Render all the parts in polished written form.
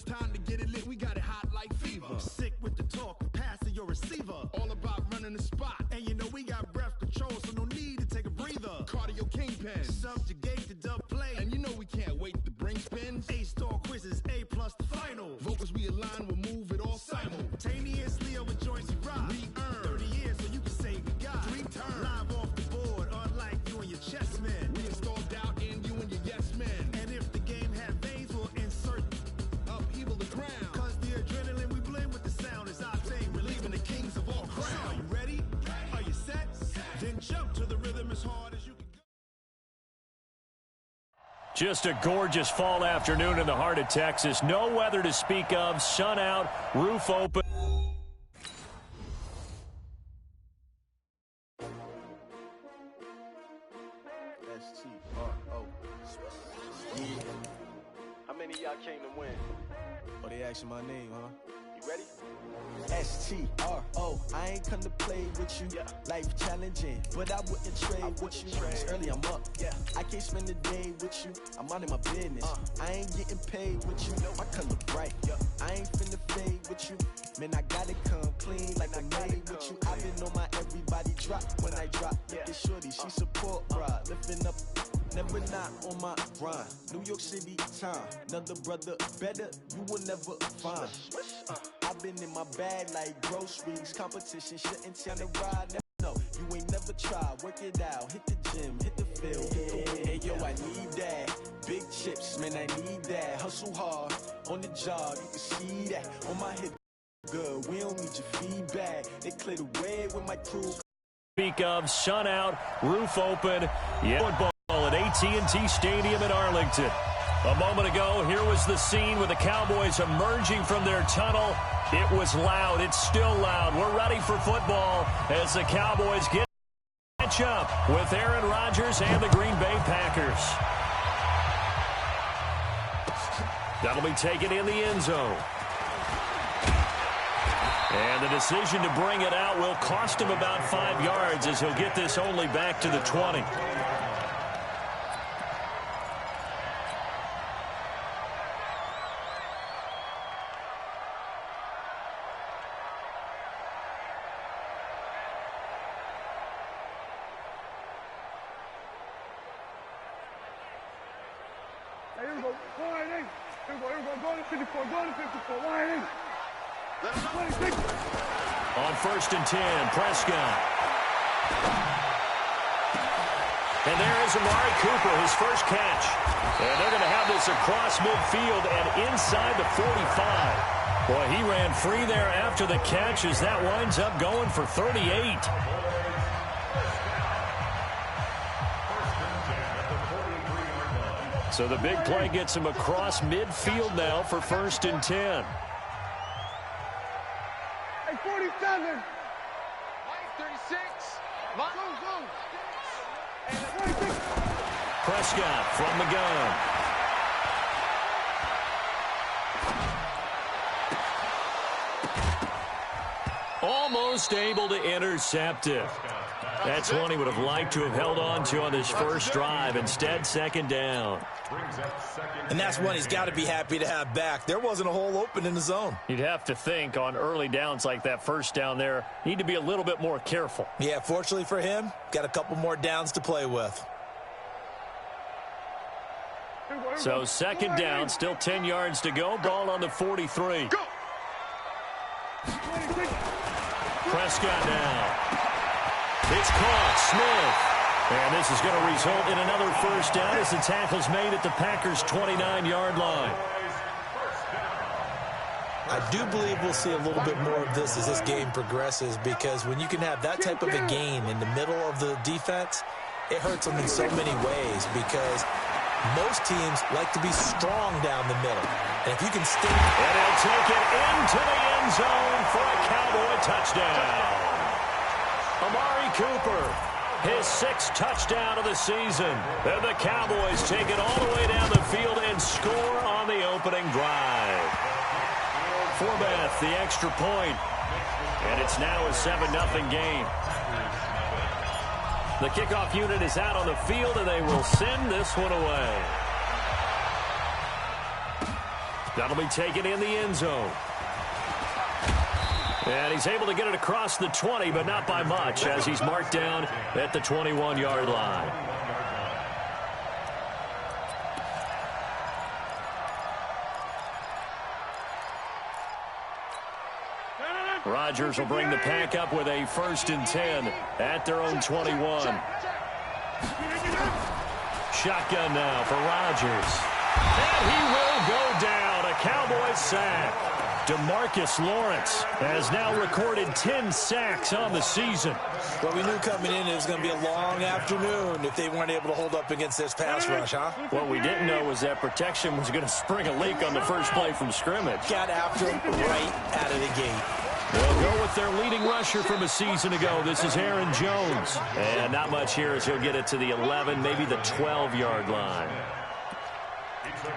it's time to get it lit, we got it hot like fever. I'm sick with the talk, passing your receiver. All about running the spot. And you know we got breath control, so no need to take a breather. Cardio kingpin. Subjugate the dub play. And you know we can't wait to bring spins. A-star quizzes, A+ the final. Vocals we align, we'll move it all simultaneously over joints you rock. We earn 30 years so you can say we got 3 turns. Live off the board, unlike you and your chess men. We install doubt in you and your yes men. And if the game had veins, we'll insert upheaval the ground. Cause the adrenaline we blend with the sound is our thing, relieving the kings of all crowns. Are you ready? Are you set? Then jump to the rhythm as hard as you can go. Just a gorgeous fall afternoon in the heart of Texas. No weather to speak of. Sun out, roof open. S-T-R-O. Yeah. How many of y'all came to win? Oh, they asking my name, huh? You ready? S-T-R-O. I ain't come to play with you. Yeah. Life challenging, but I wouldn't trade with you. It's early, I'm up. Yeah. I can't spend the day with you. I'm minding my business. I ain't getting paid with you. My color bright. Yeah. I ain't finna fade with you. Man, I gotta come clean like I made with you. I've been on my everybody drop when I drop. Look at shorty, she support, bruh. Lifting up. Never not on my grind. New York City time. Another brother better, you will never find. I've been in my bag like groceries. Competition shouldn't tell the ride. No, you ain't never tried. Work it out. Hit the gym, hit the field. Hey yo, I need that. Big chips, man, I need that. Hustle hard on the job. You can see that on my hip. Good, we don't need your feedback. They clear the way with my crew. Speak of, sun out, roof open. Yeah. At AT&T Stadium in Arlington. A moment ago, here was the scene with the Cowboys emerging from their tunnel. It was loud. It's still loud. We're ready for football as the Cowboys get catch up with Aaron Rodgers and the Green Bay Packers. That'll be taken in the end zone. And the decision to bring it out will cost him about 5 yards as he'll get this only back to the 20. Here we go. Go right in. Here we go. Here we go. Go to 54. Go to 54. Right in. 26. On 1st and 10, Prescott. And there is Amari Cooper, his first catch. And they're going to have this across midfield and inside the 45. Boy, he ran free there after the catch as that winds up going for 38. So the big play gets him across midfield now for 1st and 10. Hey, 47. 36. Go, go. And 26. Prescott from the gun. Almost able to intercept it. That's one he would have liked to have held on to on this first drive. Instead, 2nd down. And that's one he's got to be happy to have back. There wasn't a hole open in the zone. You'd have to think on early downs like that first down there, need to be a little bit more careful. Yeah, fortunately for him, got a couple more downs to play with. So 2nd down, still 10 yards to go. Ball on the 43. Go. Prescott now. It's caught. Smith. And this is going to result in another first down as the tackle's made at the Packers' 29-yard line. I do believe we'll see a little bit more of this as this game progresses, because when you can have that type of a gain in the middle of the defense, it hurts them in so many ways, because most teams like to be strong down the middle. And if you can stay... And he'll take it into the end zone for a Cowboy touchdown. Amari Cooper, his 6th touchdown of the season. And the Cowboys take it all the way down the field and score on the opening drive. Forbath, the extra point. And it's now a 7-0 game. The kickoff unit is out on the field, and they will send this one away. That'll be taken in the end zone. And he's able to get it across the 20, but not by much, as he's marked down at the 21-yard line. Rodgers will bring the pack up with a 1st and 10 at their own 21. Shotgun now for Rodgers. And he will go down. A Cowboys sack. DeMarcus Lawrence has now recorded 10 sacks on the season. Well, we knew coming in it was going to be a long afternoon if they weren't able to hold up against this pass rush, huh? What we didn't know was that protection was going to spring a leak on the first play from scrimmage. Got after him right out of the gate. They'll go with their leading rusher from a season ago. This is Aaron Jones. And not much here as he'll get it to the 11, maybe the 12-yard line.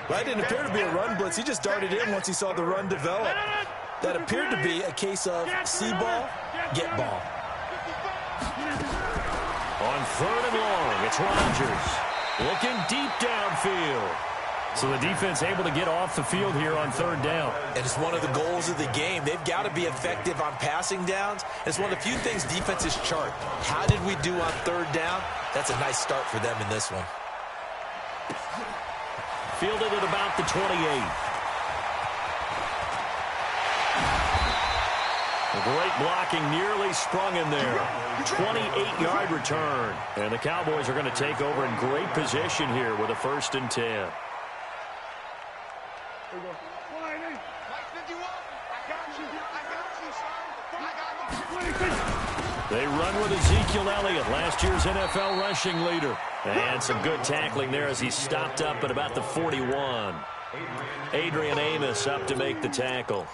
Well, that didn't appear to be a run blitz. He just darted in once he saw the run develop. That appeared to be a case of see ball, get ball. On 3rd and long, it's Rodgers. Looking deep downfield. So the defense able to get off the field here on 3rd down. And it's one of the goals of the game. They've got to be effective on passing downs. It's one of the few things defenses chart. How did we do on 3rd down? That's a nice start for them in this one. Fielded at about the 28. Great blocking, nearly sprung in there. 28-yard return. And the Cowboys are going to take over in great position here with a 1st and 10. They run with Ezekiel Elliott, last year's NFL rushing leader. And some good tackling there as he stopped up at about the 41. Adrian Amos up to make the tackle.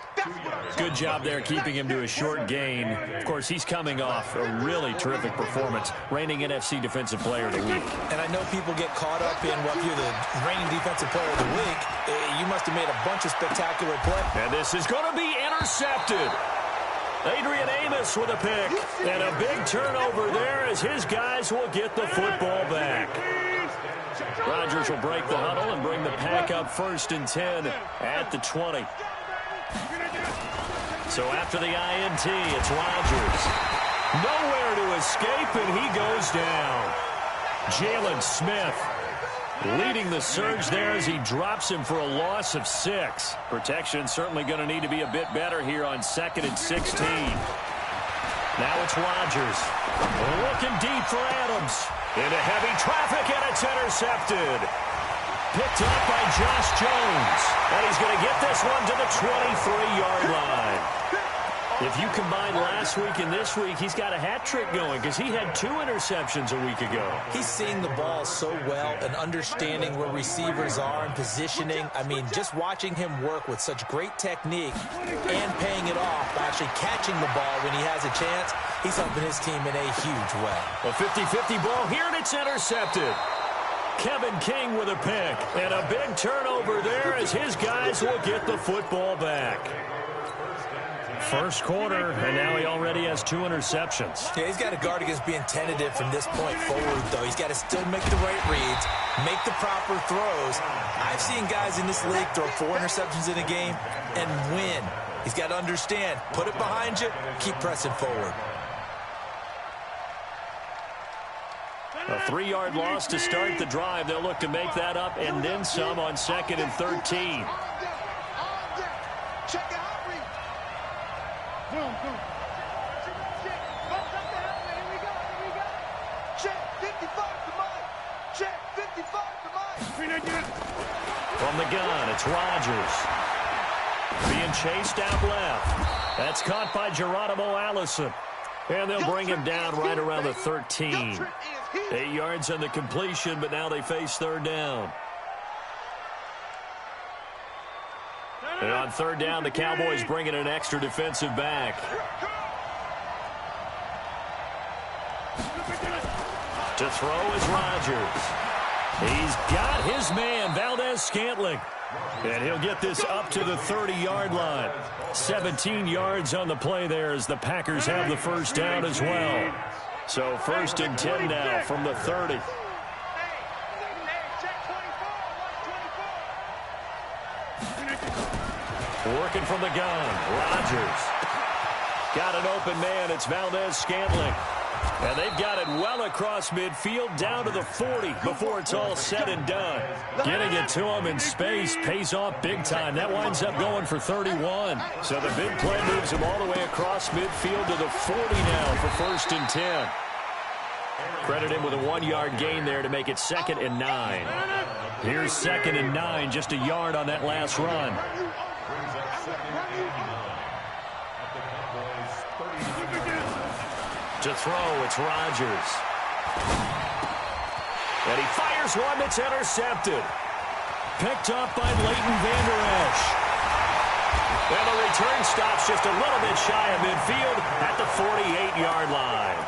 Good job there keeping him to a short gain. Of course, he's coming off a really terrific performance, reigning NFC Defensive Player of the Week. And I know people get caught up in what you're the reigning Defensive Player of the Week. You must have made a bunch of spectacular plays. And this is going to be intercepted. Adrian Amos with a pick. And a big turnover there as his guys will get the football back. Rodgers will break the huddle and bring the pack up 1st and 10 at the 20. So after the INT, it's Rodgers. Nowhere to escape, and he goes down. Jalen Smith leading the surge there as he drops him for a loss of 6. Protection certainly going to need to be a bit better here on 2nd and 16. Now it's Rodgers. Looking deep for Adams. Into heavy traffic, and it's intercepted. Picked up by Josh Jones. And he's going to get this one to the 23-yard line. If you combine last week and this week, he's got a hat trick going because he had 2 interceptions a week ago. He's seeing the ball so well and understanding where receivers are and positioning. I mean, just watching him work with such great technique and paying it off by actually catching the ball when he has a chance, he's helping his team in a huge way. A 50-50 ball here, and it's intercepted. Kevin King with a pick. And a big turnover there as his guys will get the football back. First quarter, and now he already has 2 interceptions. Yeah, he's got to guard against being tentative from this point forward, though. He's got to still make the right reads, make the proper throws. I've seen guys in this league throw 4 interceptions in a game and win. He's got to understand, put it behind you, keep pressing forward. A 3-yard loss to start the drive. They'll look to make that up and then some on 2nd and 13. From the gun, it's Rodgers. Being chased out left. That's caught by Geronimo Allison. And they'll bring him down right around the 13. 8 yards on the completion, but now they face 3rd down. And on 3rd down, the Cowboys bring in an extra defensive back. To throw is Rodgers. He's got his man, Valdez-Scantling. And he'll get this up to the 30-yard line. 17 yards on the play there as the Packers have the first down as well. So 1st and 10 now from the 30. Working from the gun. Rodgers. Got an open man. It's Valdez-Scantling. And they've got it well across midfield down to the 40 before it's all said and done. Getting it to him in space pays off big time. That winds up going for 31. So the big play moves him all the way across midfield to the 40 now for 1st and 10. Credit him with a 1-yard gain there to make it 2nd and 9. Here's 2nd and 9, just a yard on that last run. To throw, it's Rodgers. And he fires one that's intercepted. Picked up by Leighton Vander Esch. And the return stops just a little bit shy of midfield at the 48-yard line.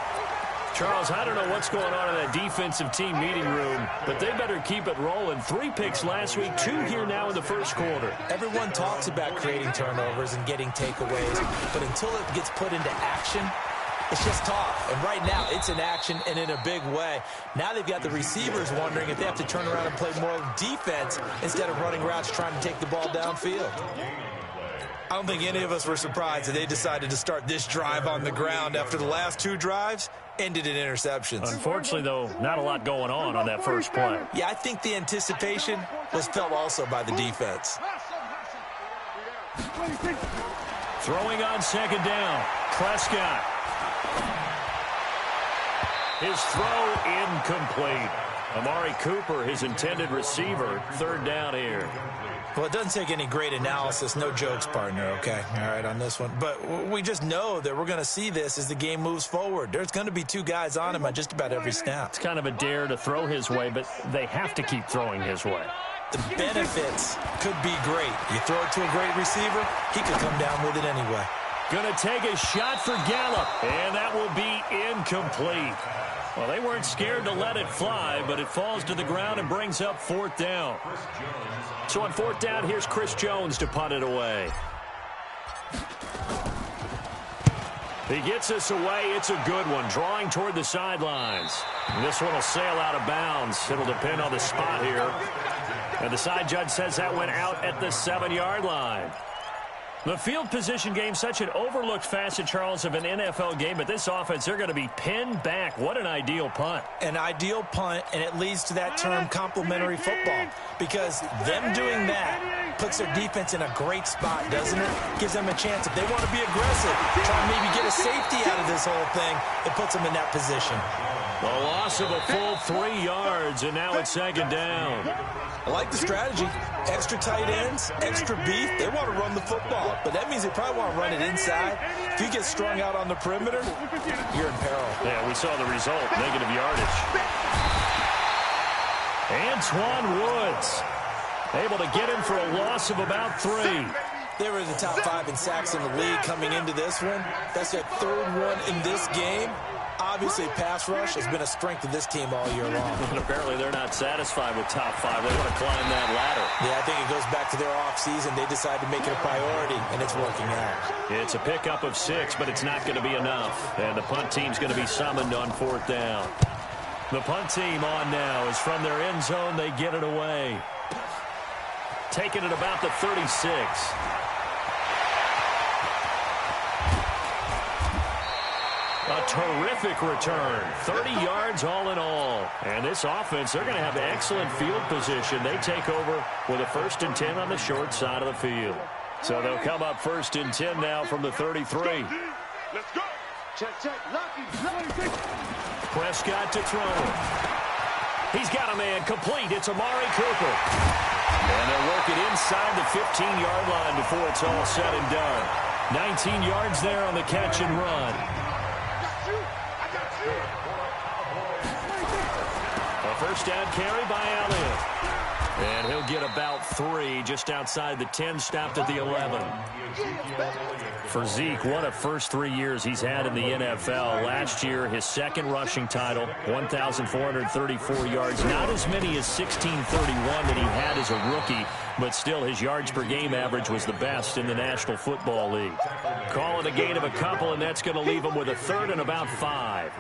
Charles, I don't know what's going on in that defensive team meeting room, but they better keep it rolling. 3 picks last week, 2 here now in the first quarter. Everyone talks about creating turnovers and getting takeaways, but until it gets put into action, it's just talk. And right now, it's in action and in a big way. Now they've got the receivers wondering if they have to turn around and play more defense instead of running routes trying to take the ball downfield. I don't think any of us were surprised that they decided to start this drive on the ground after the last 2 drives ended in interceptions. Unfortunately, though, not a lot going on that first play. Yeah, I think the anticipation was felt also by the defense. Throwing on 2nd down. Prescott. His throw incomplete. Amari Cooper, his intended receiver, 3rd down here. Well, it doesn't take any great analysis. No jokes, partner, okay? All right, on this one. But we just know that we're going to see this as the game moves forward. There's going to be 2 guys on him on just about every snap. It's kind of a dare to throw his way, but they have to keep throwing his way. The benefits could be great. You throw it to a great receiver, he could come down with it anyway. Going to take a shot for Gallup, and that will be incomplete. Well, they weren't scared to let it fly, but it falls to the ground and brings up 4th down. So on 4th down, here's Chris Jones to punt it away. He gets us away. It's a good one, drawing toward the sidelines. And this one will sail out of bounds. It'll depend on the spot here. And the side judge says that went out at the 7-yard line. The field position game, such an overlooked facet, Charles, of an NFL game. But this offense, they're going to be pinned back. What an ideal punt. An ideal punt, and it leads to that term complementary football. Because them doing that puts their defense in a great spot, doesn't it? Gives them a chance. If they want to be aggressive, try and maybe get a safety out of this whole thing, it puts them in that position. A loss of a full 3 yards, and now it's 2nd down. I like the strategy. Extra tight ends, extra beef. They want to run the football, but that means they probably want to run it inside. If you get strung out on the perimeter, you're in peril. Yeah, we saw the result, negative yardage. Antoine Woods able to get him for a loss of about 3. They were in the top 5 in sacks in the league coming into this one. That's their 3rd one in this game. Obviously, pass rush has been a strength of this team all year long. And apparently they're not satisfied with top 5. They want to climb that ladder. Yeah, I think it goes back to their offseason. They decided to make it a priority, and it's working out. It's a pickup of 6, but it's not going to be enough. And the punt team's going to be summoned on 4th down. The punt team on now is from their end zone. They get it away. Taking it about the 36. A terrific return. 30 yards all in all. And this offense, they're going to have excellent field position. They take over with a 1st and 10 on the short side of the field. So they'll come up 1st and 10 now from the 33. Let's go. Check, check. Lucky. Prescott to throw. He's got a man complete. It's Amari Cooper. And they'll work it inside the 15-yard line before it's all said and done. 19 yards there on the catch and run. A 1st down carry by Elliott. And he'll get about 3 just outside the 10, stopped at the 11. For Zeke, what a first 3 years he's had in the NFL. Last year, his 2nd rushing title, 1,434 yards. Not as many as 1,631 that he had as a rookie, but still his yards per game average was the best in the National Football League. Call it a gain of a couple, and that's going to leave him with a 3rd and about 5.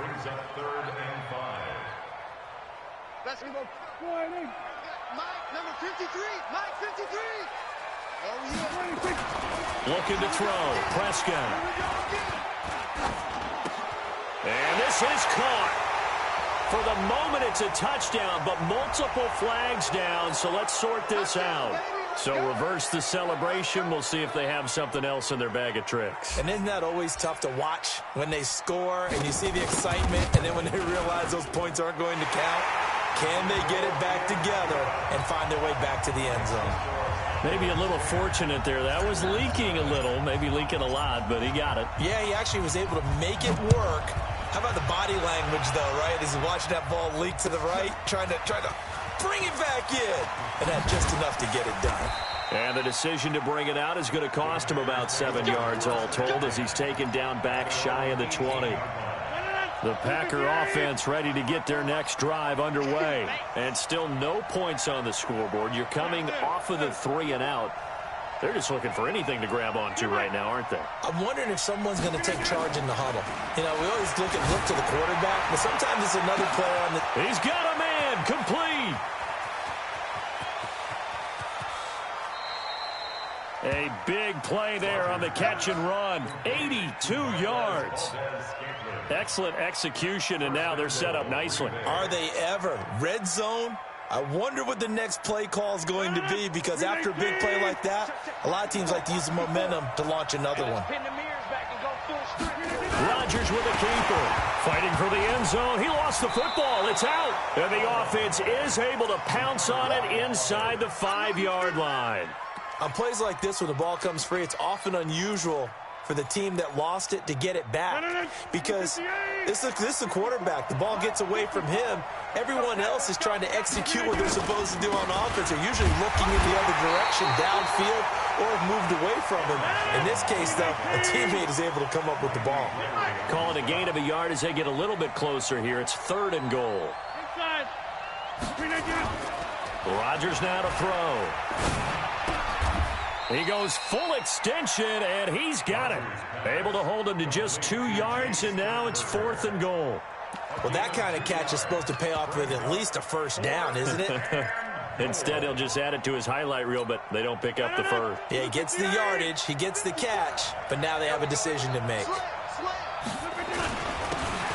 Let's go. Mike, number 53. Mike, 53. Looking to throw. Prescott. And this is caught. For the moment, it's a touchdown, but multiple flags down, so let's sort this out. So reverse the celebration. We'll see if they have something else in their bag of tricks. And isn't that always tough to watch when they score and you see the excitement, and then when they realize those points aren't going to count? Can they get it back together and find their way back to the end zone? Maybe a little fortunate there. That was leaking a little, maybe leaking a lot, but he got it. Yeah, he actually was able to make it work. How about the body language, though, right? As he's watching that ball leak to the right, trying to bring it back in. And had just enough to get it done. And the decision to bring it out is going to cost him about 7 yards all told as he's taken down back shy of the 20. The Packer offense ready to get their next drive underway. And still no points on the scoreboard. You're coming off of the 3 and out. They're just looking for anything to grab onto right now, aren't they? I'm wondering if someone's going to take charge in the huddle. You know, we always look to the quarterback, but sometimes it's another player on the... He's got a man, complete. A big play there on the catch and run. 82 yards. Excellent execution, and now they're set up nicely. Are they ever? Red zone? I wonder what the next play call is going to be, because after a big play like that, a lot of teams like to use the momentum to launch another one. Rodgers with a keeper. Fighting for the end zone. He lost the football. It's out. And the offense is able to pounce on it inside the 5-yard line. On plays like this, when the ball comes free, it's often unusual for the team that lost it to get it back, because this is a quarterback. The ball gets away from him. Everyone else is trying to execute what they're supposed to do on offense. They're usually looking in the other direction, downfield, or have moved away from him. In this case, though, a teammate is able to come up with the ball. Call it a gain of a yard as they get a little bit closer here. It's 3rd and goal. Rodgers now to throw. He goes full extension, and he's got it. Able to hold him to just 2 yards, and now it's 4th and goal. Well, that kind of catch is supposed to pay off with at least a first down, isn't it? Instead, he'll just add it to his highlight reel, but they don't pick up the first. Yeah, he gets the yardage, he gets the catch, but now they have a decision to make.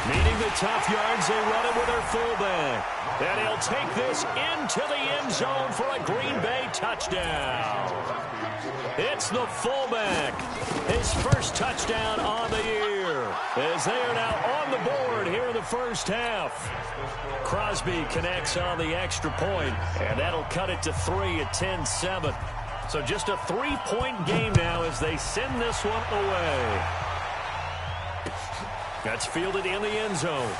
Needing the tough yards, they run it with their fullback. And he'll take this into the end zone for a Green Bay touchdown. It's the fullback. His first touchdown on the year, as they are now on the board here in the first half. Crosby connects on the extra point, and that'll cut it to 3 at 10-7. So just a 3-point game now as they send this one away. That's fielded in the end zone.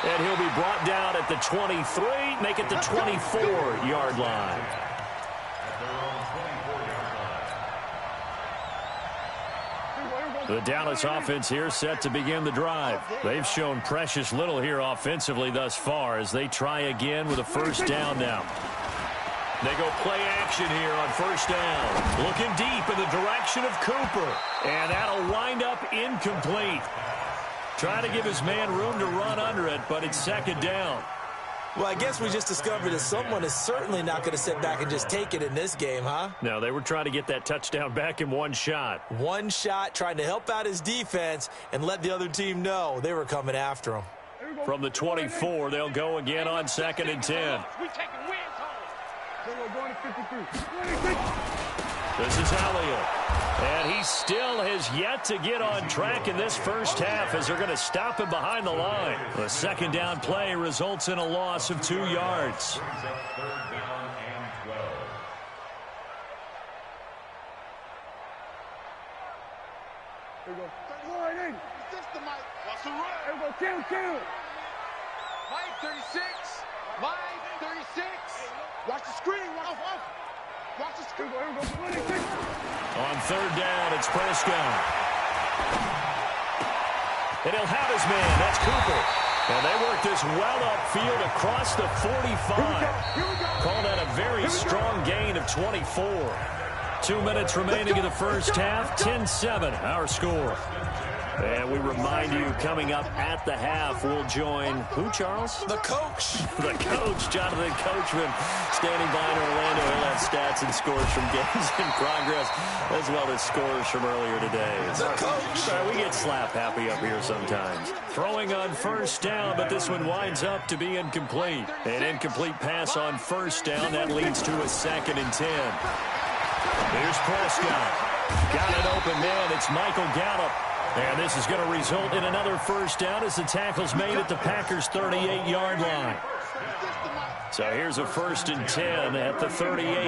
And he'll be brought down at the 23, make it the 24-yard line. The Dallas offense here set to begin the drive. They've shown precious little here offensively thus far as they try again with a first down now. They go play action here on first down. Looking deep in the direction of Cooper. And that'll wind up incomplete. Trying to give his man room to run under it, but it's 2nd down. Well, I guess we just discovered that someone is certainly not going to sit back and just take it in this game, huh? No, they were trying to get that touchdown back in one shot. One shot, trying to help out his defense and let the other team know they were coming after him. From the 24, they'll go again on 2nd and 10. This is Elliott. And he still has yet to get on track in this first half as they're going to stop him behind the line. The 2nd down play results in a loss of 2 yards. Here we go. Warning! Here we go. Kill. Mike 36. Mike 36. Watch the screen. Watch the screen. Here we go. 26. On 3rd down, it's Prescott. And he'll have his man. That's Cooper. And they work this well upfield across the 45. Call that a very strong gain of 24. 2 minutes remaining in the first half. 10-7, our score. And And we remind you, coming up at the half, we'll join who, Charles? The coach. The coach, Jonathan Coachman, standing by in Orlando. He'll have stats and scores from games in progress, as well as scores from earlier today. The coach. We get slap happy up here sometimes. Throwing on first down, but this one winds up to be incomplete. An incomplete pass on first down. That leads to a 2nd and 10. Here's Prescott. Got an open man. It's Michael Gallup. And this is going to result in another first down as the tackle's made at the Packers' 38-yard line. So here's a 1st and 10 at the 38.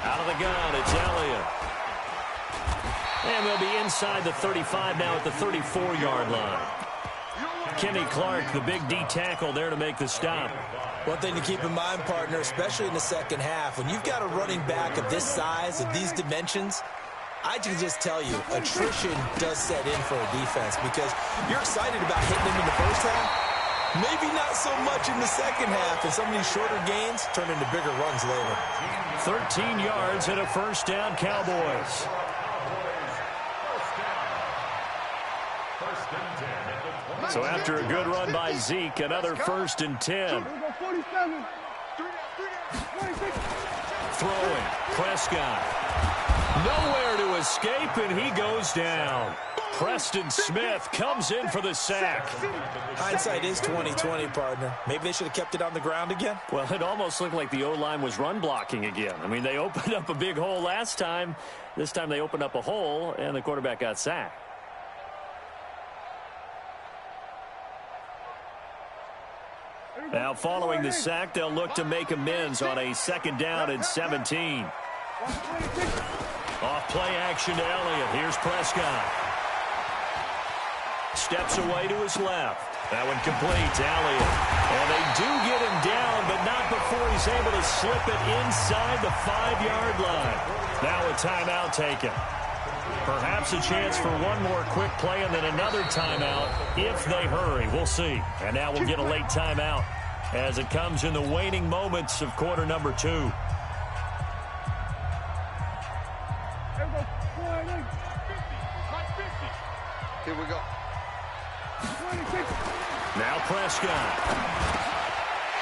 Out of the gun, it's Elliott. And they'll be inside the 35 now at the 34-yard line. Kenny Clark, the big D tackle there to make the stop. One thing to keep in mind, partner, especially in the second half, when you've got a running back of this size, of these dimensions, I can just tell you, attrition does set in for a defense because you're excited about hitting him in the first half. Maybe not so much in the second half, and some of these shorter gains turn into bigger runs later. 13 yards and a first down, Cowboys. So after a good run by Zeke, another 1st and 10. Throwing, Prescott. Nowhere to escape, and he goes down. Preston Smith comes in for the sack. Hindsight is 20/20, partner. Maybe they should have kept it on the ground again. Well, it almost looked like the O-line was run blocking again. I mean, they opened up a big hole last time. This time they opened up a hole, and the quarterback got sacked. Now, following the sack, they'll look to make amends on a 2nd down and 17. Off play action to Elliott. Here's Prescott. Steps away to his left. That one complete to Elliott. And they do get him down, but not before he's able to slip it inside the 5-yard line. Now a timeout taken. Perhaps a chance for one more quick play and then another timeout if they hurry. We'll see. And now we'll get a late timeout as it comes in the waning moments of quarter number 2. Here we go. Now Prescott.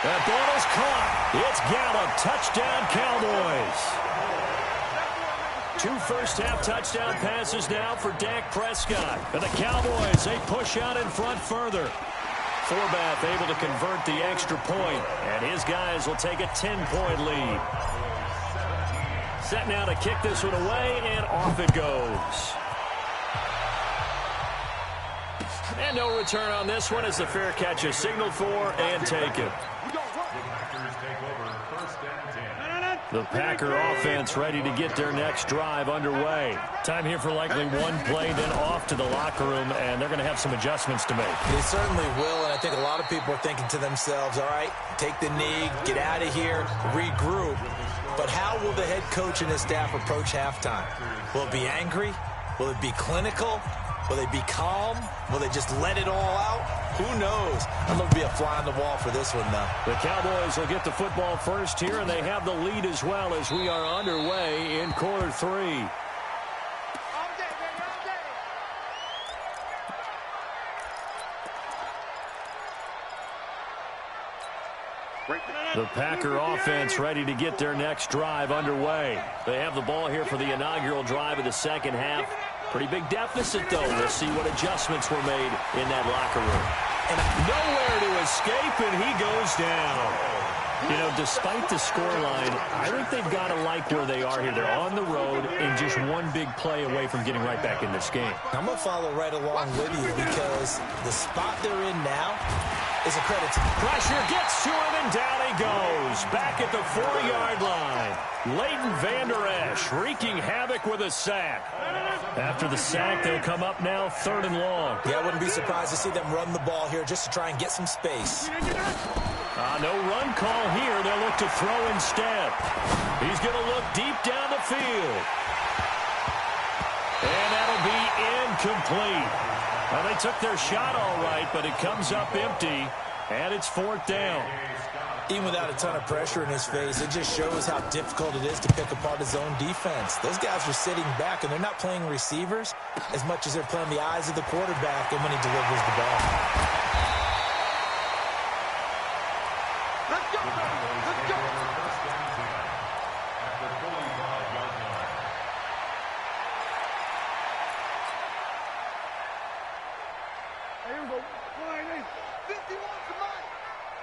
That ball is caught. It's Gallup. Touchdown, Cowboys. 2 first-half touchdown passes now for Dak Prescott. And the Cowboys, they push out in front further. Forbath able to convert the extra point, and his guys will take a 10-point lead. Set now to kick this one away, and off it goes. And no return on this one as the fair catch is signaled for and taken. The Packer offense ready to get their next drive underway. Time here for likely one play, then off to the locker room, and they're going to have some adjustments to make. They certainly will, and I think a lot of people are thinking to themselves, all right, take the knee, get out of here, regroup. But how will the head coach and his staff approach halftime? Will it be angry? Will it be clinical? Will they be calm? Will they just let it all out? Who knows? I'm going to be a fly on the wall for this one, though. The Cowboys will get the football first here, and they have the lead as well as we are underway in quarter 3. The Packer offense ready to get their next drive underway. They have the ball here for the inaugural drive of the second half. Pretty big deficit, though. We'll see what adjustments were made in that locker room. And nowhere to escape, and he goes down. You know, despite the scoreline, I think they've got to like where they are here. They're on the road and just one big play away from getting right back in this game. I'm going to follow right along with you because the spot they're in now is a credit to them. Pressure gets to him, and down he goes. Back at the 4-yard line. Leighton Vander Esch wreaking havoc with a sack. After the sack, they'll come up now 3rd and long. Yeah, I wouldn't be surprised to see them run the ball here just to try and get some space. No run call here. They'll look to throw instead. He's going to look deep down the field. And that'll be incomplete. Well, they took their shot all right, but it comes up empty, and it's 4th down. Even without a ton of pressure in his face, it just shows how difficult it is to pick apart his own defense. Those guys are sitting back, and they're not playing receivers as much as they're playing the eyes of the quarterback and when he delivers the ball. Let's go, let's go. Hey, here we go. 51 to mine.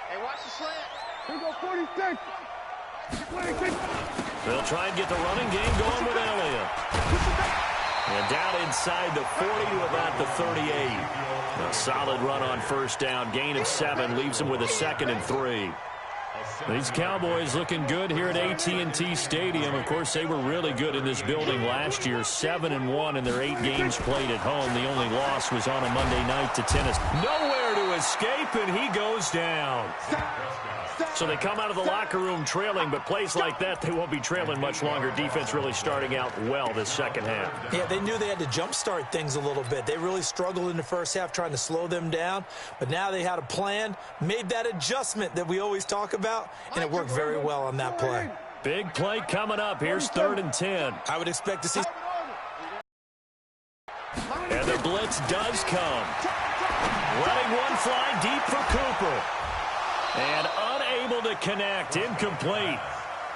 Hey, watch the slant. Here we go, 46. 26. They'll try and get the running game going with Elliott. And down inside the 40 to about the 38. A solid run on first down. Gain of 7 leaves him with a 2nd and 3. These Cowboys looking good here at AT&T Stadium. Of course, they were really good in this building last year. 7-1 in their 8 games played at home. The only loss was on a Monday night to Tennessee. Nowhere to escape, and he goes down. So they come out of the locker room trailing, but plays like that, they won't be trailing much longer. Defense really starting out well this second half. Yeah, they knew they had to jumpstart things a little bit. They really struggled in the first half trying to slow them down, but now they had a plan, made that adjustment that we always talk about, and it worked very well on that play. Big play coming up. Here's 3rd and 10. I would expect to see... And the blitz does come. Letting one fly deep for Cooper. And unable to connect. Incomplete.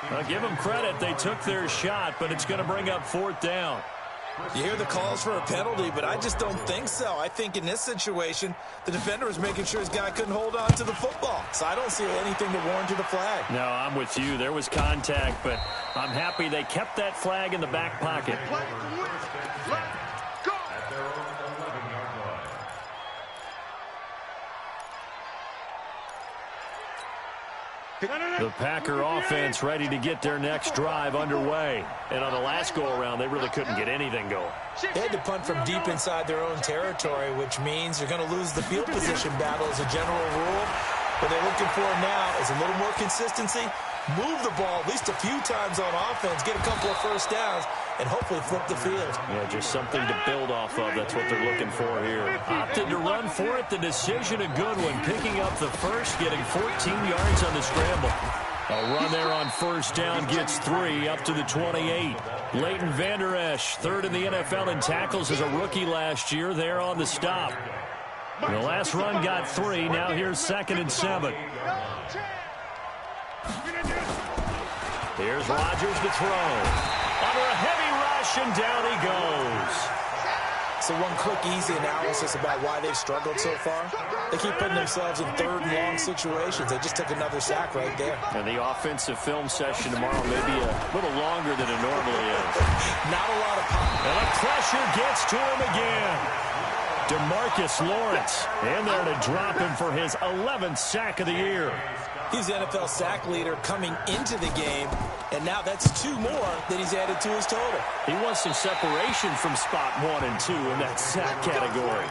I'll give them credit. They took their shot, but it's going to bring up 4th down. You hear the calls for a penalty, but I just don't think so. I think in this situation, the defender was making sure his guy couldn't hold on to the football. So I don't see anything that warranted a flag. No, I'm with you. There was contact, but I'm happy they kept that flag in the back pocket. The Packer offense ready to get their next drive underway. And on the last go-around, they really couldn't get anything going. They had to punt from deep inside their own territory, which means they're going to lose the field position battle as a general rule. What they're looking for now is a little more consistency, move the ball at least a few times on offense, get a couple of first downs, and hopefully flip the field. Yeah, just something to build off of. That's what they're looking for here. Opted to run for it. The decision a good one. Picking up the first, getting 14 yards on the scramble. A run there on first down gets 3 up to the 28. Leighton Vander Esch, 3rd in the NFL in tackles as a rookie last year, there on the stop. The last run got 3. Now here's 2nd and 7. Here's Rodgers to throw. Under a heavy rush, and down he goes. So one quick, easy analysis about why they've struggled so far. They keep putting themselves in 3rd and long situations. They just took another sack right there. And the offensive film session tomorrow may be a little longer than it normally is. Not a lot of pop. And the pressure gets to him again. DeMarcus Lawrence in there to drop him for his 11th sack of the year. He's the NFL sack leader coming into the game, and now that's 2 more that he's added to his total. He wants some separation from spot 1 and 2 in that sack category.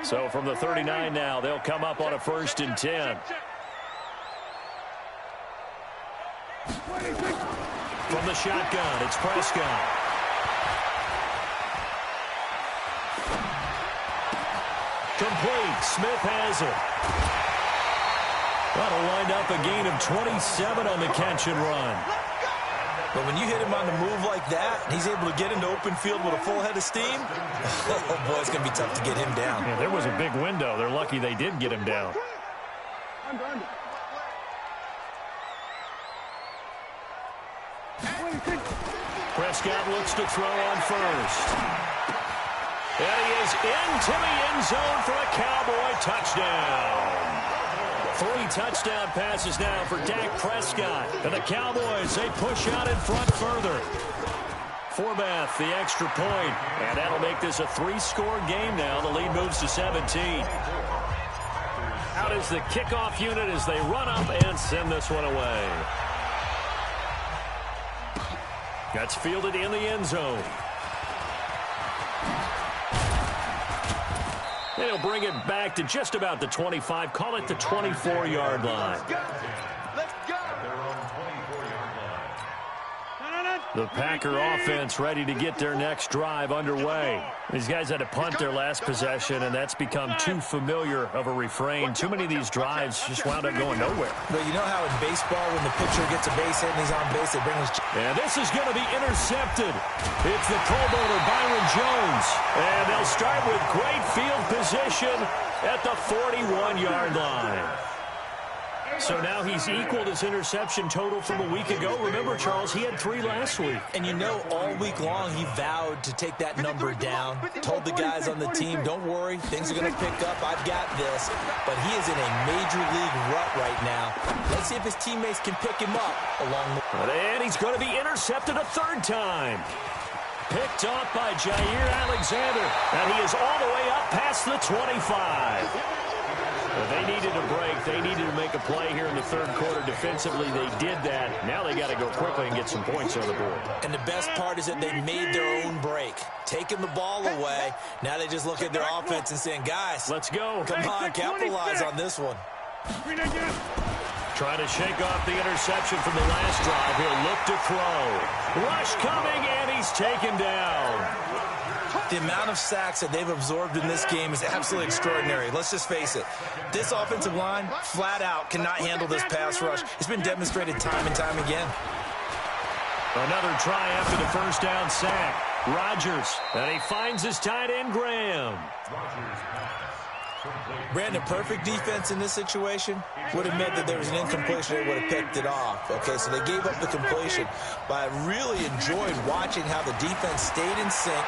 So from the 39 now, they'll come up on a 1st and 10. From the shotgun, it's Prescott. Complete. Smith has it. That'll wind up a gain of 27 on the catch and run. But when you hit him on the move like that, and he's able to get into open field with a full head of steam, oh boy, it's going to be tough to get him down. Yeah, there was a big window. They're lucky they did get him down. Prescott looks to throw on first. And he is into the end zone for a Cowboy touchdown. 3 touchdown passes now for Dak Prescott. And the Cowboys, they push out in front further. Forbath, the extra point. And that'll make this a 3-score game now. The lead moves to 17. Out is the kickoff unit as they run up and send this one away. That's fielded in the end zone. They'll bring it back to just about the 25. Call it the 24-yard line. The Packer offense ready to get their next drive underway. These guys had to punt their last possession, and that's become too familiar of a refrain. Too many of these drives just wound up going nowhere. But you know how in baseball, when the pitcher gets a base hit and he's on base, they bring his... And this is going to be intercepted. It's the Pro Bowler, Byron Jones. And they'll start with great field position at the 41-yard line. So now he's equaled his interception total from a week ago. Remember, Charles, he had 3 last week. And you know, all week long he vowed to take that number down. Told the guys on the team, don't worry, things are going to pick up. I've got this. But he is in a major league rut right now. Let's see if his teammates can pick him up along the... And he's going to be intercepted a 3rd time. Picked off by Jair Alexander. And he is all the way up past the 25. They needed a break. They needed to make a play here in the 3rd quarter. Defensively, they did that. Now they got to go quickly and get some points on the board. And the best part is that they made their own break. Taking the ball away. Now they just look at their offense and saying, guys, let's go. Come on, capitalize on this one. Trying to shake off the interception from the last drive. He'll look to throw. Rush coming, and he's taken down. The amount of sacks that they've absorbed in this game is absolutely extraordinary. Let's just face it. This offensive line, flat out, cannot handle this pass rush. It's been demonstrated time and time again. Another try after the 1st down sack. Rodgers, and he finds his tight end, Graham. Brandon, perfect defense in this situation would have meant that there was an incompletion. They would have picked it off. Okay, so they gave up the completion. But I really enjoyed watching how the defense stayed in sync,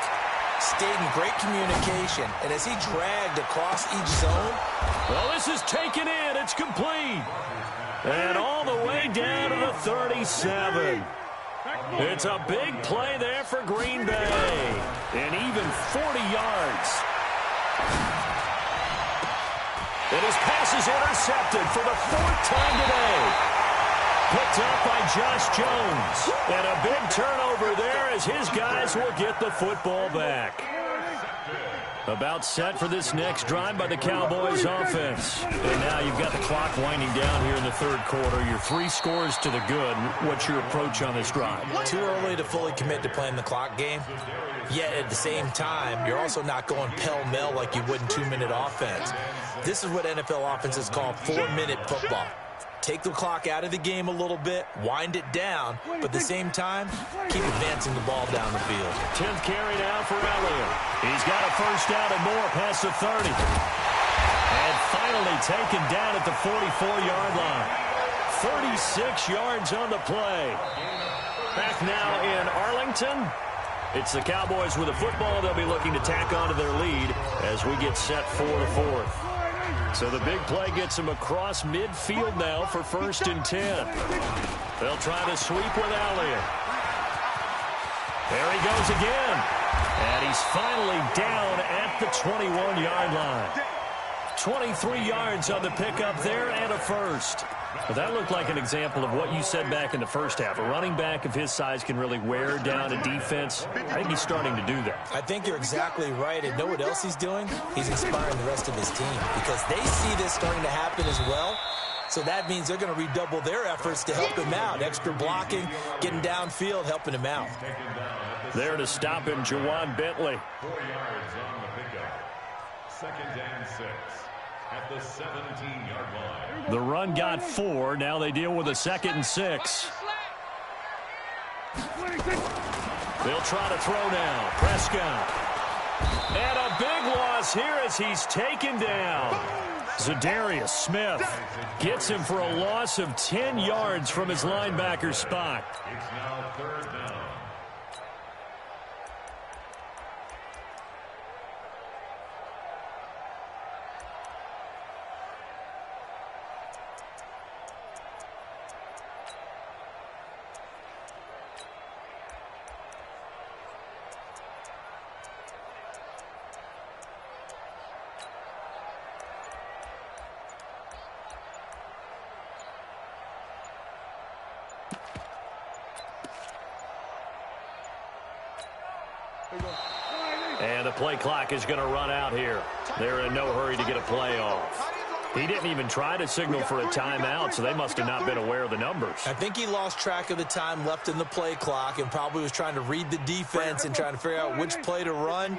stayed in great communication, and as he dragged across each zone. Well, this is taken in. It's complete. And all the way down to the 37. It's a big play there for Green Bay. And even 40 yards. And his pass is intercepted for the 4th time today. Picked up by Josh Jones. And a big turnover there as his guys will get the football back. About set for this next drive by the Cowboys offense. And now you've got the clock winding down here in the 3rd quarter. You're 3 scores to the good. What's your approach on this drive? Too early to fully commit to playing the clock game. Yet at the same time, you're also not going pell-mell like you would in 2-minute offense. This is what NFL offenses call 4-minute football. Take the clock out of the game a little bit, wind it down, but at the same time, keep advancing the ball down the field. 10th carry now for Elliott. He's got a 1st down and more past the 30. And finally taken down at the 44-yard line. 36 yards on the play. Back now in Arlington. It's the Cowboys with the football. They'll be looking to tack onto their lead as we get set for the 4th. So the big play gets him across midfield now for 1st and 10. They'll try to sweep with Elliott. There he goes again. And he's finally down at the 21-yard line. 23 yards on the pickup there and a 1st. But that looked like an example of what you said back in the 1st half. A running back of his size can really wear down a defense. I think he's starting to do that. I think you're exactly right. And know what else he's doing? He's inspiring the rest of his team because they see this starting to happen as well. So that means they're going to redouble their efforts to help him out. Extra blocking, getting downfield, helping him out. There to stop him, Jawan Bentley. 4 yards on the pickup. 2nd and 6 at the 17-yard line. The run got 4. Now they deal with a 2nd and 6. They'll try to throw now. Prescott. And a big loss here as he's taken down. Zadarius Smith gets him for a loss of 10 yards from his linebacker spot. It's now 3rd down. And the play clock is going to run out here. They're in no hurry to get a play off. He didn't even try to signal for a timeout, so they must have not been aware of the numbers. I think he lost track of the time left in the play clock and probably was trying to read the defense and trying to figure out which play to run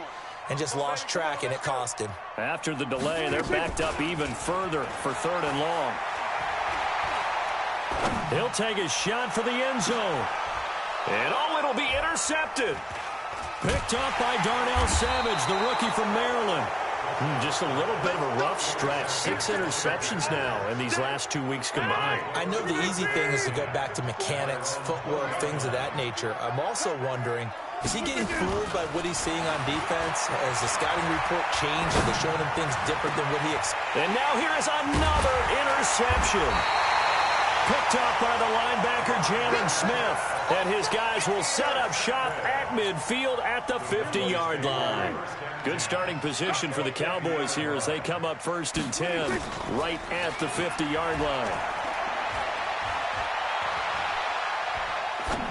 and just lost track, and it cost him. After the delay, they're backed up even further for 3rd and long. He'll take a shot for the end zone. And it'll be intercepted. Picked up by Darnell Savage, the rookie from Maryland. Just a little bit of a rough stretch. 6 interceptions now in these last 2 weeks combined. I know the easy thing is to go back to mechanics, footwork, things of that nature. I'm also wondering, is he getting fooled by what he's seeing on defense? Has the scouting report changed? Are they showing him things different than what he expected? And now here is another interception. Picked up by the linebacker, Jalen Smith. And his guys will set up shop at midfield at the 50-yard line. Good starting position for the Cowboys here as they come up 1st and 10 right at the 50-yard line.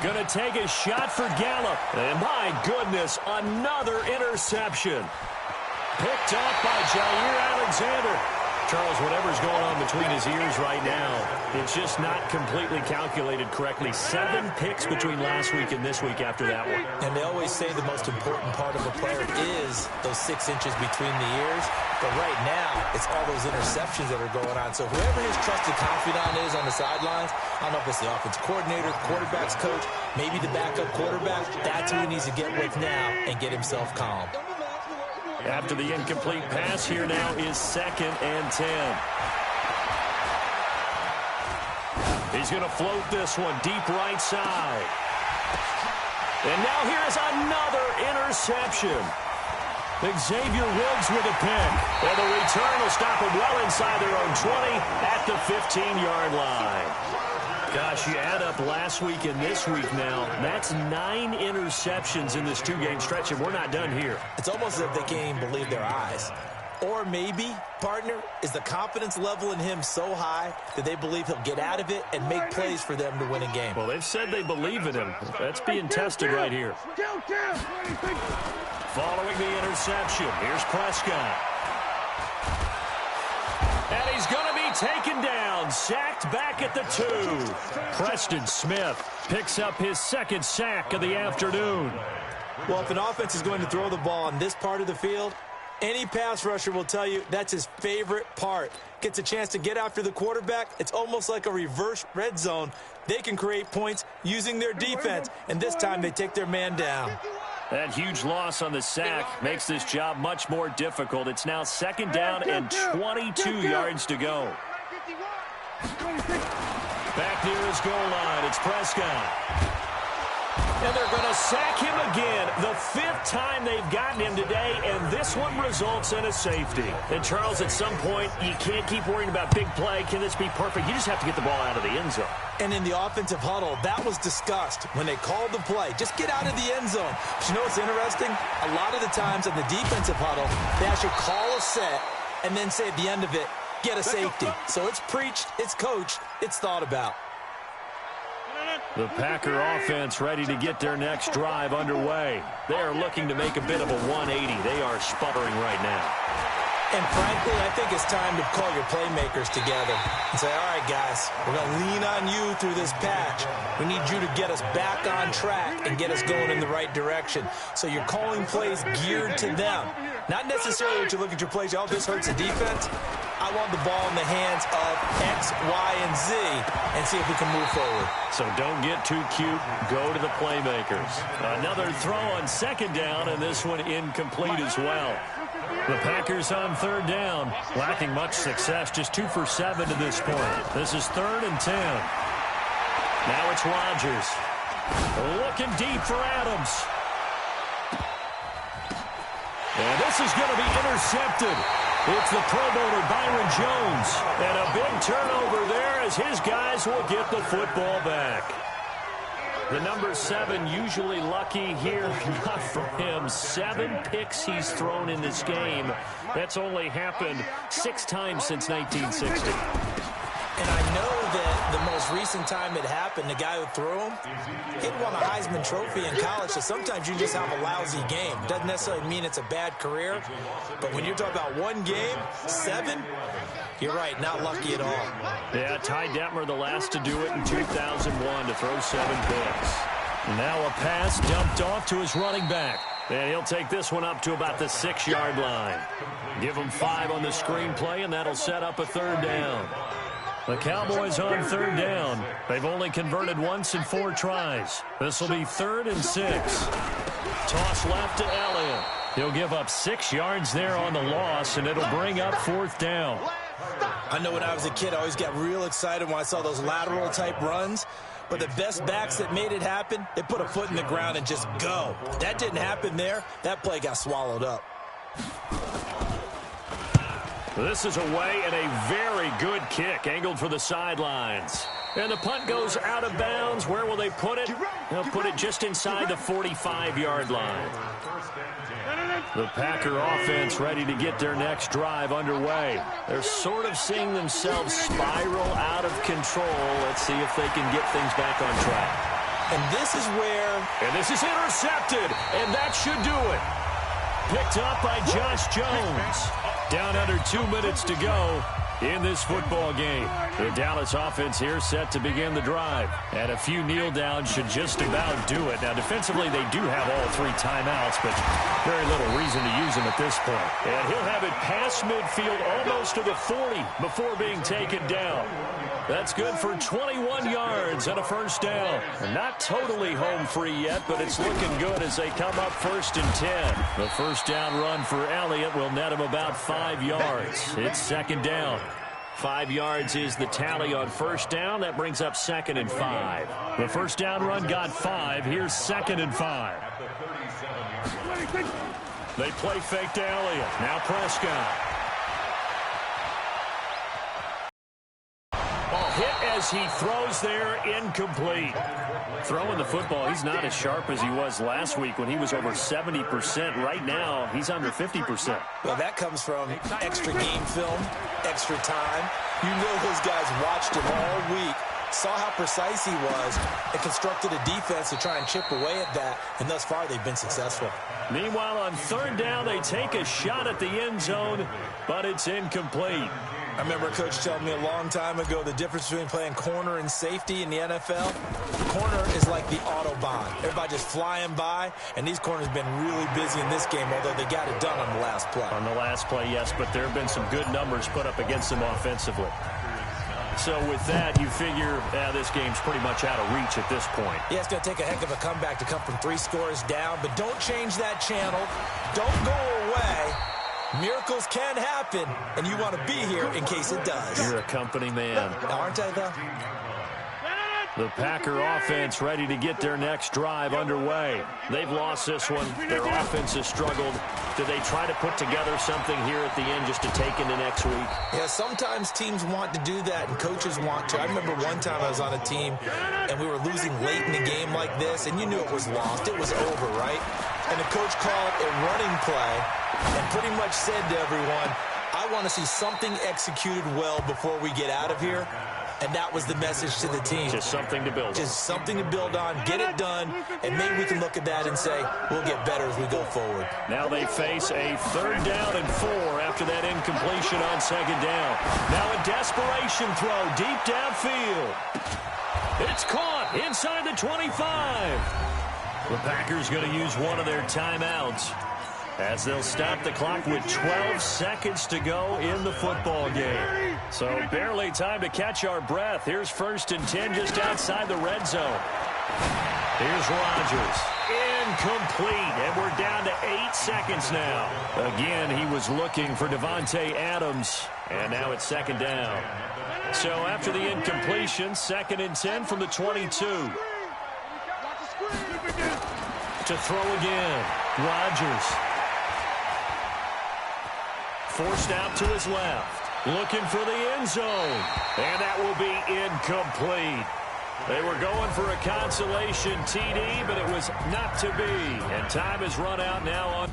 Going to take a shot for Gallup. And my goodness, another interception. Picked up by Jair Alexander. Charles, whatever's going on between his ears right now, it's just not completely calculated correctly. 7 picks between last week and this week after that one. And they always say the most important part of a player is those 6 inches between the ears. But right now, it's all those interceptions that are going on. So whoever his trusted confidant is on the sidelines, I don't know if it's the offense coordinator, the quarterback's coach, maybe the backup quarterback, that's who he needs to get with now and get himself calm. After the incomplete pass, here now is 2nd and 10. He's going to float this one deep right side. And now here is another interception. Xavier Woods with a pick. And the return will stop him well inside their own 20 at the 15-yard line. Gosh, you add up last week and this week now, that's 9 interceptions in this 2-game stretch, and we're not done here. It's almost as if they can't even believe their eyes. Or maybe, partner, is the confidence level in him so high that they believe he'll get out of it and make plays for them to win a game. Well, they've said they believe in him. That's being tested right here. Following the interception, here's Prescott. And he's going to be taken down, sacked back at the 2. Preston Smith picks up his 2nd sack of the afternoon. Well, if an offense is going to throw the ball on this part of the field, any pass rusher will tell you that's his favorite part. Gets a chance to get after the quarterback. It's almost like a reverse red zone. They can create points using their defense, and this time they take their man down. That huge loss on the sack makes this job much more difficult. It's now 2nd down and 22 yards to go. Back near his goal line, it's Prescott. And they're going to sack him again. The 5th time they've gotten him today, and this one results in a safety. And, Charles, at some point, you can't keep worrying about big play. Can this be perfect? You just have to get the ball out of the end zone. And in the offensive huddle, that was discussed when they called the play. Just get out of the end zone. But you know what's interesting? A lot of the times in the defensive huddle, they actually call a set and then say at the end of it, get a safety. So it's preached, it's coached, it's thought about. The Packer offense ready to get their next drive underway. They are looking to make a bit of a 180. They are sputtering right now. And frankly, I think it's time to call your playmakers together and say, all right, guys, we're going to lean on you through this patch. We need you to get us back on track and get us going in the right direction. So you're calling plays geared to them. Not necessarily what you look at your plays, oh, this hurts the defense. I want the ball in the hands of X, Y, and Z and see if we can move forward. So don't get too cute. Go to the playmakers. Another throw on 2nd down, and this one incomplete as well. The Packers on 3rd down, lacking much success, just 2 for 7 to this point. This is 3rd and 10. Now it's Rodgers. Looking deep for Adams. And this is going to be intercepted. It's the Pro Bowler Byron Jones. And a big turnover there as his guys will get the football back. The number 7 usually lucky here, not for him. 7 picks he's thrown in this game. That's only happened 6 times since 1960. And I know that the most most recent time it happened, the guy who threw him, he'd won a Heisman Trophy in college, so sometimes you just have a lousy game. Doesn't necessarily mean it's a bad career, but when you're talking about one game, 7, you're right, not lucky at all. Yeah, Ty Detmer, the last to do it in 2001 to throw 7 picks. Now a pass dumped off to his running back. And he'll take this one up to about the 6-yard line. Give him 5 on the screenplay, and that'll set up a 3rd down. The Cowboys on 3rd down. They've only converted once in 4 tries. This will be 3rd and 6. Toss left to Elliott. He'll give up 6 yards there on the loss, and it'll bring up 4th down. I know when I was a kid, I always got real excited when I saw those lateral-type runs. But the best backs that made it happen, they put a foot in the ground and just go. That didn't happen there. That play got swallowed up. This is away and a very good kick, angled for the sidelines. And the punt goes out of bounds. Where will they put it? They'll put it just inside the 45-yard line. The Packer offense ready to get their next drive underway. They're sort of seeing themselves spiral out of control. Let's see if they can get things back on track. And this is where... And this is intercepted, and that should do it. Picked up by Josh Jones. Down under 2 minutes to go in this football game. The Dallas offense here set to begin the drive. And a few kneel downs should just about do it. Now, defensively, they do have all 3 timeouts, but very little reason to use them at this point. And he'll have it past midfield almost to the 40 before being taken down. That's good for 21 yards and a 1st down. Not totally home free yet, but it's looking good as they come up 1st and 10. The 1st down run for Elliott will net him about 5 yards. It's 2nd down. 5 yards is the tally on 1st down. That brings up 2nd and 5. The 1st down run got 5. Here's 2nd and 5. They play fake to Elliott. Now Prescott. Hit as he throws there, incomplete. Throwing the football, he's not as sharp as he was last week when he was over 70%. Right now, he's under 50%. Well, that comes from extra game film, extra time. You know those guys watched him all week, saw how precise he was, and constructed a defense to try and chip away at that, and thus far they've been successful. Meanwhile, on 3rd down, they take a shot at the end zone, but it's incomplete. I remember a coach telling me a long time ago the difference between playing corner and safety in the NFL. Corner is like the Autobahn. Everybody just flying by, and these corners have been really busy in this game, although they got it done on the last play. On the last play, yes, but there have been some good numbers put up against them offensively. So with that, you figure this game's pretty much out of reach at this point. Yeah, it's going to take a heck of a comeback to come from 3 scores down, but don't change that channel. Don't go away. Miracles can happen, and you want to be here in case it does. You're a company man. Aren't I, though? The Packer offense ready to get their next drive underway. They've lost this one. Their offense has struggled. Do they try to put together something here at the end just to take into next week? Yeah, sometimes teams want to do that, and coaches want to. I remember one time I was on a team, and we were losing late in a game like this, and you knew it was lost. It was over, right? And the coach called a running play and pretty much said to everyone, I want to see something executed well before we get out of here. And that was the message to the team. Just something to build on. Just something to build on, get it done, and maybe we can look at that and say, we'll get better as we go forward. Now they face a 3rd down and 4 after that incompletion on 2nd down. Now a desperation throw deep downfield. It's caught inside the 25. The Packers going to use one of their timeouts as they'll stop the clock with 12 seconds to go in the football game. So barely time to catch our breath. Here's 1st and 10 just outside the red zone. Here's Rodgers. Incomplete, and we're down to 8 seconds now. Again, he was looking for Devontae Adams, and now it's 2nd down. So after the incompletion, 2nd and 10 from the 22. To throw again, Rodgers. Forced out to his left. Looking for the end zone. And that will be incomplete. They were going for a consolation TD, but it was not to be. And time has run out now on...